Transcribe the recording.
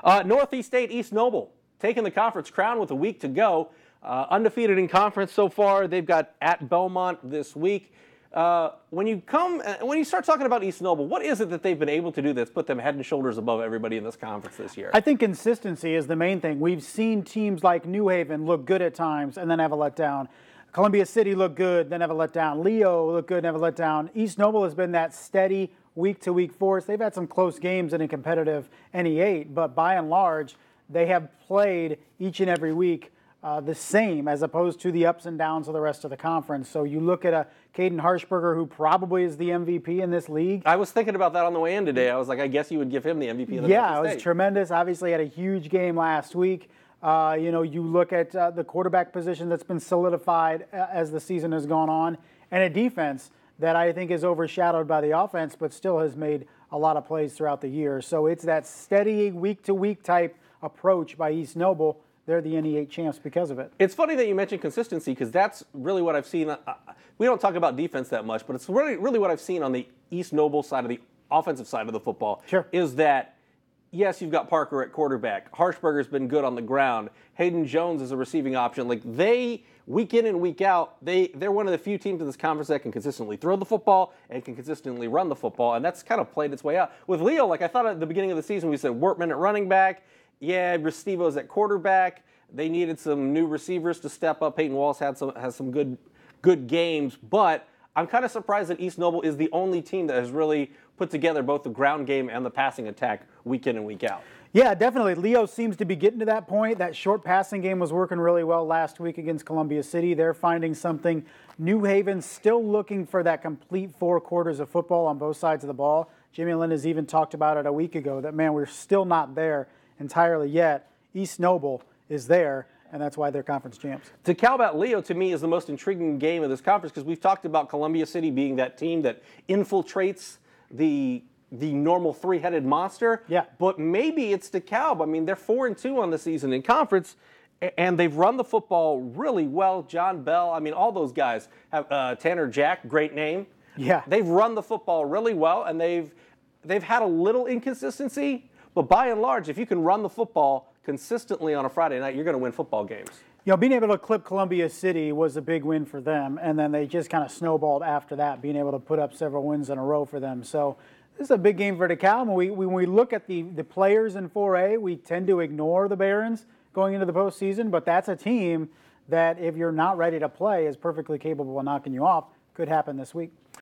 Northeast State, East Noble, taking the conference crown with a week to go. Undefeated in conference so far. They've got at Belmont this week. When you start talking about East Noble, what is it that they've been able to do that's put them head and shoulders above everybody in this conference this year? I think consistency is the main thing. We've seen teams like New Haven look good at times and then have a letdown. Columbia City look good, then have a letdown. Leo look good and have a letdown. East Noble has been that steady week-to-week force. They've had some close games in a competitive NE8, but by and large, they have played each and every week the same as opposed to the ups and downs of the rest of the conference. So you look at a Caden Harshberger, who probably is the MVP in this league. I was thinking about that on the way in today. I was like, I guess you would give him the MVP of the Yeah, it was tremendous. Obviously had a huge game last week. You look at the quarterback position that's been solidified as the season has gone on, and a defense that I think is overshadowed by the offense, but still has made a lot of plays throughout the year. So it's that steady week-to-week type approach by East Noble. They're the NE8 champs because of it. It's funny that you mentioned consistency, because that's really what I've seen. We don't talk about defense that much, but it's really what I've seen on the East Noble side of the offensive side of the football. Sure. Is that, yes, you've got Parker at quarterback. Harshberger's been good on the ground. Hayden Jones is a receiving option. Like, they, week in and week out, they're one of the few teams in this conference that can consistently throw the football and can consistently run the football, and that's kind of played its way out. With Leo, like I thought at the beginning of the season, we said Wortman at running back. Yeah, Restivo's at quarterback. They needed some new receivers to step up. Peyton Walsh has some good games, but I'm kind of surprised that East Noble is the only team that has really put together both the ground game and the passing attack week in and week out. Yeah, definitely. Leo seems to be getting to that point. That short passing game was working really well last week against Columbia City. They're finding something. New Haven still looking for that complete 4 quarters of football on both sides of the ball. Jimmy Lynn has even talked about it a week ago that, man, we're still not there entirely yet. East Noble is there, and that's why they're conference champs. DeKalb at Leo, to me, is the most intriguing game of this conference, because we've talked about Columbia City being that team that infiltrates the normal 3-headed monster. Yeah. But maybe it's DeKalb. I mean, they're 4-2 on the season in conference, and they've run the football really well. John Bell, I mean, all those guys have Tanner Jack, great name. Yeah. They've run the football really well, and they've had a little inconsistency, but by and large, if you can run the football consistently on a Friday night, you're going to win football games. You know, being able to clip Columbia City was a big win for them, and then they just kind of snowballed after that, being able to put up several wins in a row for them. So this is a big game for DeKalb. When we look at the players in 4A, we tend to ignore the Barons going into the postseason, but that's a team that, if you're not ready to play, is perfectly capable of knocking you off. Could happen this week.